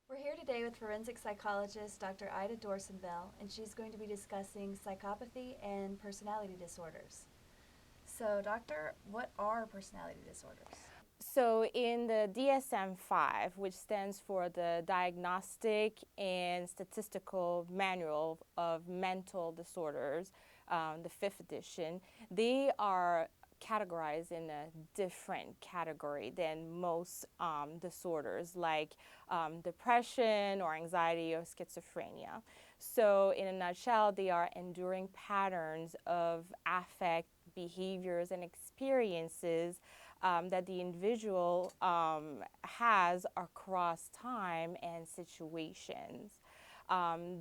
We're here today with forensic psychologist Dr. Dorsainville, and she's going to be discussing psychopathy and personality disorders. So, doctor, what are personality disorders? So, in the DSM-5, which stands for the Diagnostic and Statistical Manual of Mental Disorders, the fifth edition, they are categorized in a different category than most disorders like depression or anxiety or schizophrenia. So, in a nutshell, they are enduring patterns of affect, behaviors, and experiences that the individual has across time and situations.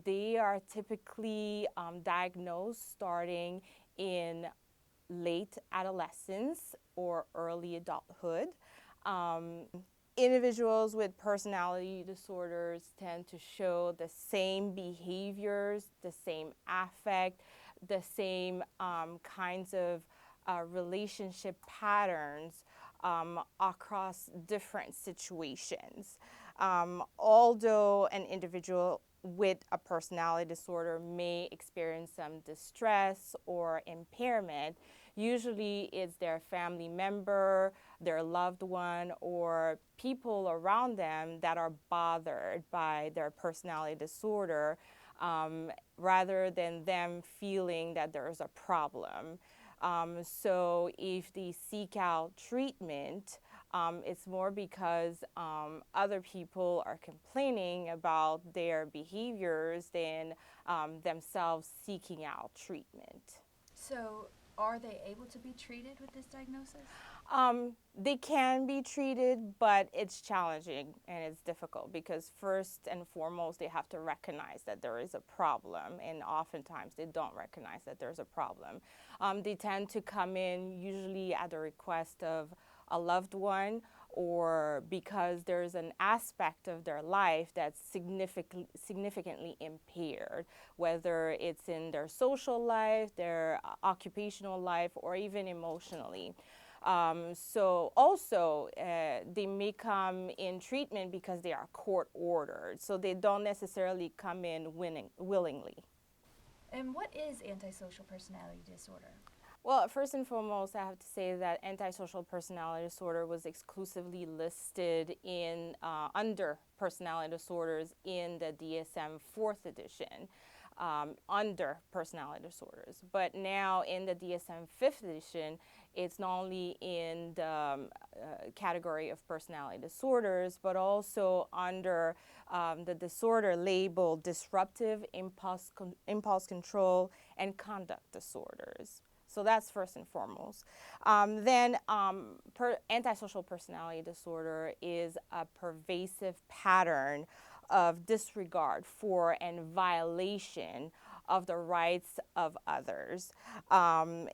They are typically diagnosed starting in late adolescence or early adulthood. Um, Individuals with personality disorders tend to show the same behaviors, the same affect, the same kinds of relationship patterns across different situations. Although an individual with a personality disorder may experience some distress or impairment, usually it's their family member, their loved one, or people around them that are bothered by their personality disorder rather than them feeling that there's a problem. So if they seek out treatment, it's more because other people are complaining about their behaviors than themselves seeking out treatment. So, are they able to be treated with this diagnosis? They can be treated, but it's challenging and it's difficult because first and foremost, they have to recognize that there is a problem, and oftentimes they don't recognize that there's a problem. They tend to come in usually at the request of a loved one or because there's an aspect of their life that's significantly impaired, whether it's in their social life, their occupational life, or even emotionally. So also, they may come in treatment because they are court ordered. So they don't necessarily come in willingly. And what is antisocial personality disorder? Well, first and foremost, I have to say that antisocial personality disorder was exclusively listed in under personality disorders in the DSM fourth edition. Under personality disorders. But now in the DSM 5th edition, it's not only in the category of personality disorders, but also under the disorder labeled disruptive impulse control and conduct disorders. So that's first and foremost. Antisocial personality disorder is a pervasive pattern of disregard for and violation of the rights of others, and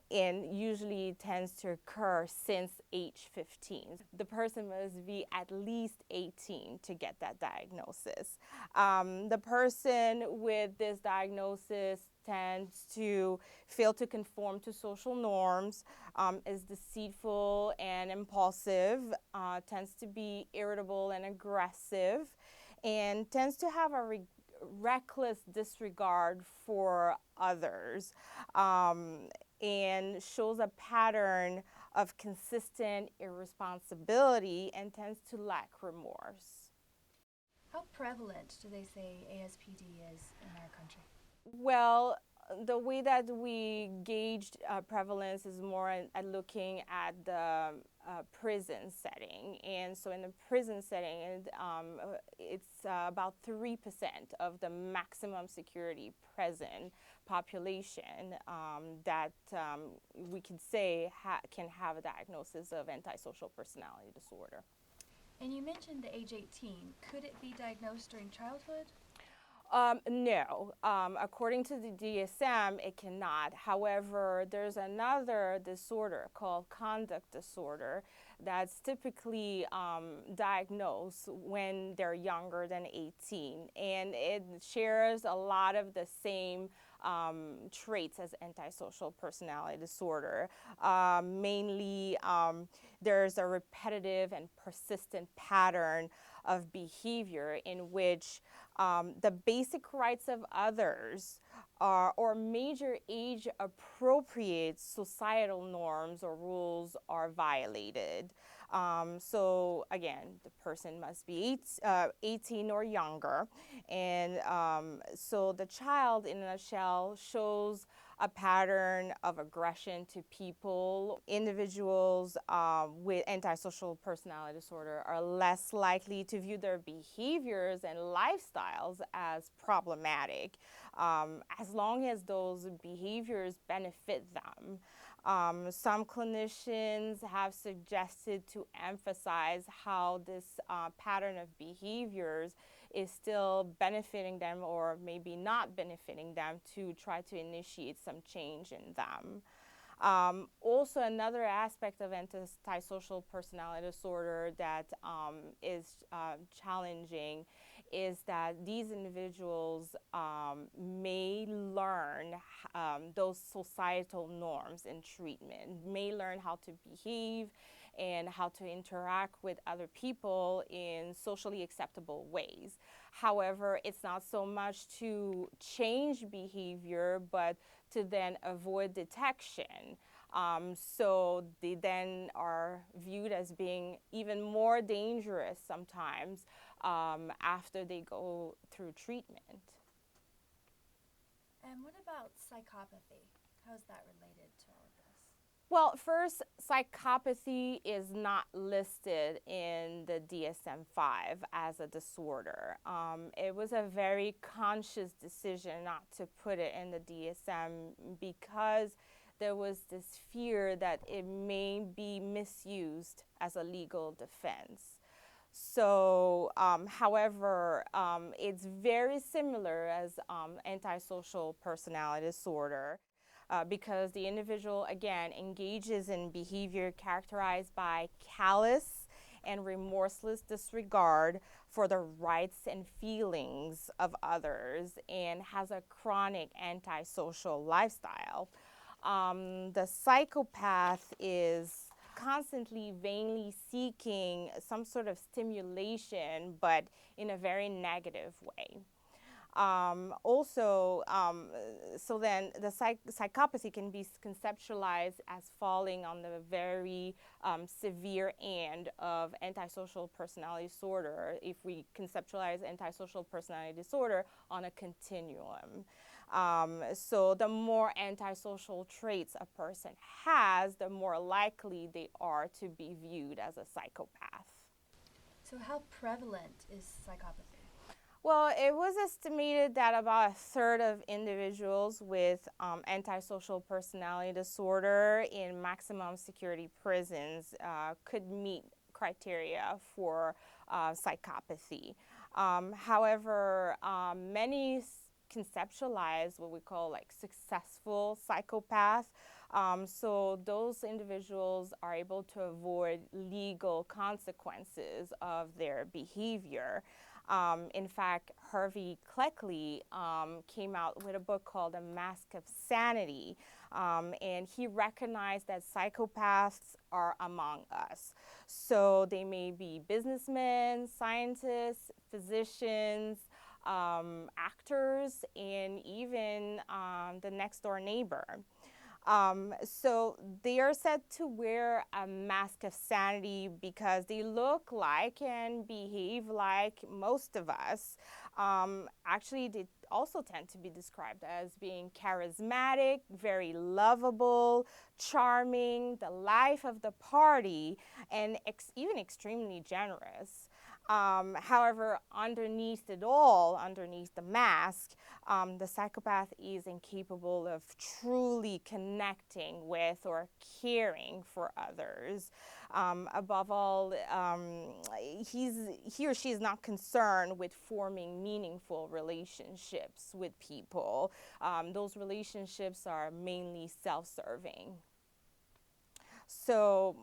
usually tends to occur since age 15. The person must be at least 18 to get that diagnosis. The person with this diagnosis tends to fail to conform to social norms, is deceitful and impulsive, tends to be irritable and aggressive, and tends to have a reckless disregard for others, and shows a pattern of consistent irresponsibility and tends to lack remorse. How prevalent do they say ASPD is in our country? Well, the way that we gauged prevalence is more at looking at the prison setting. And so in the prison setting, it's about 3% of the maximum security prison population that we could say can have a diagnosis of antisocial personality disorder. And you mentioned the age 18. Could it be diagnosed during childhood? No. According to the DSM, it cannot. However, there's another disorder called conduct disorder that's typically diagnosed when they're younger than 18. And it shares a lot of the same traits as antisocial personality disorder. Mainly, there's a repetitive and persistent pattern of behavior in which the basic rights of others or major age appropriate societal norms or rules are violated. So again, the person must be 18 or younger. And so the child, in a nutshell, shows a pattern of aggression to people. Individuals with antisocial personality disorder are less likely to view their behaviors and lifestyles as problematic, as long as those behaviors benefit them. Some clinicians have suggested to emphasize how this pattern of behaviors is still benefiting them or maybe not benefiting them, to try to initiate some change in them. Also, another aspect of antisocial personality disorder that is challenging is that these individuals may learn those societal norms in treatment, may learn how to behave and how to interact with other people in socially acceptable ways. However, it's not so much to change behavior, but to then avoid detection. So they then are viewed as being even more dangerous sometimes after they go through treatment. And what about psychopathy? How is that related to all of this? Well, first, psychopathy is not listed in the DSM-5 as a disorder. It was a very conscious decision not to put it in the DSM because there was this fear that it may be misused as a legal defense. So, however, it's very similar as antisocial personality disorder. Because the individual, again, engages in behavior characterized by callous and remorseless disregard for the rights and feelings of others, and has a chronic antisocial lifestyle. The psychopath is constantly vainly seeking some sort of stimulation, but in a very negative way. So then the psychopathy can be conceptualized as falling on the very severe end of antisocial personality disorder, if we conceptualize antisocial personality disorder on a continuum. So the more antisocial traits a person has, the more likely they are to be viewed as a psychopath. So how prevalent is psychopathy? Well, it was estimated that about a third of individuals with antisocial personality disorder in maximum security prisons could meet criteria for psychopathy. However, many conceptualize what we call like successful psychopaths. So those individuals are able to avoid legal consequences of their behavior. In fact, Harvey Cleckley came out with a book called A Mask of Sanity, and he recognized that psychopaths are among us. So they may be businessmen, scientists, physicians, actors, and even the next door neighbor. So they are said to wear a mask of sanity because they look like and behave like most of us. Actually, they also tend to be described as being charismatic, very lovable, charming, the life of the party, and even extremely generous. However, underneath it all, underneath the mask, the psychopath is incapable of truly connecting with or caring for others. Above all, he or she is not concerned with forming meaningful relationships with people. Those relationships are mainly self-serving. So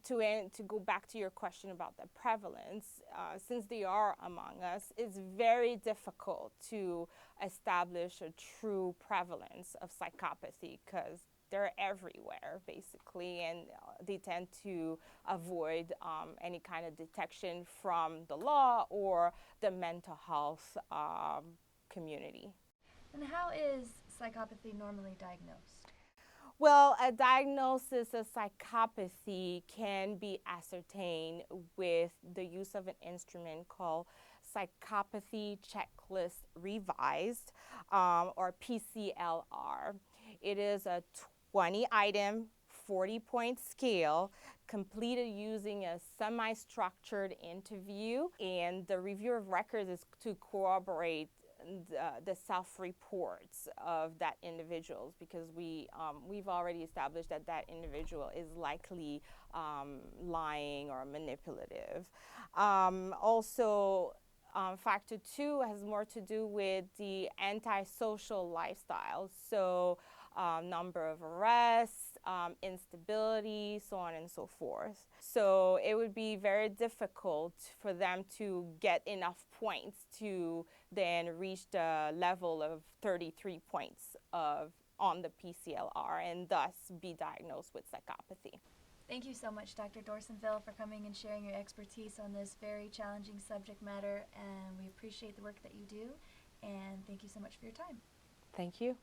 to go back to your question about the prevalence, since they are among us, it's very difficult to establish a true prevalence of psychopathy because they're everywhere basically, and they tend to avoid any kind of detection from the law or the mental health community. And how is psychopathy normally diagnosed? Well, a diagnosis of psychopathy can be ascertained with the use of an instrument called Psychopathy Checklist Revised, or PCLR. It is a 20-item, 40-point scale completed using a semi-structured interview, and the review of records is to corroborate the self-reports of that individuals, because we've already established that that individual is likely lying or manipulative. Also, factor 2 has more to do with the antisocial lifestyle. So number of arrests, instability, so on and so forth. So it would be very difficult for them to get enough points to then reach the level of 33 points on the PCLR and thus be diagnosed with psychopathy. Thank you so much, Dr. Dorsainville, for coming and sharing your expertise on this very challenging subject matter, and we appreciate the work that you do, and thank you so much for your time. Thank you.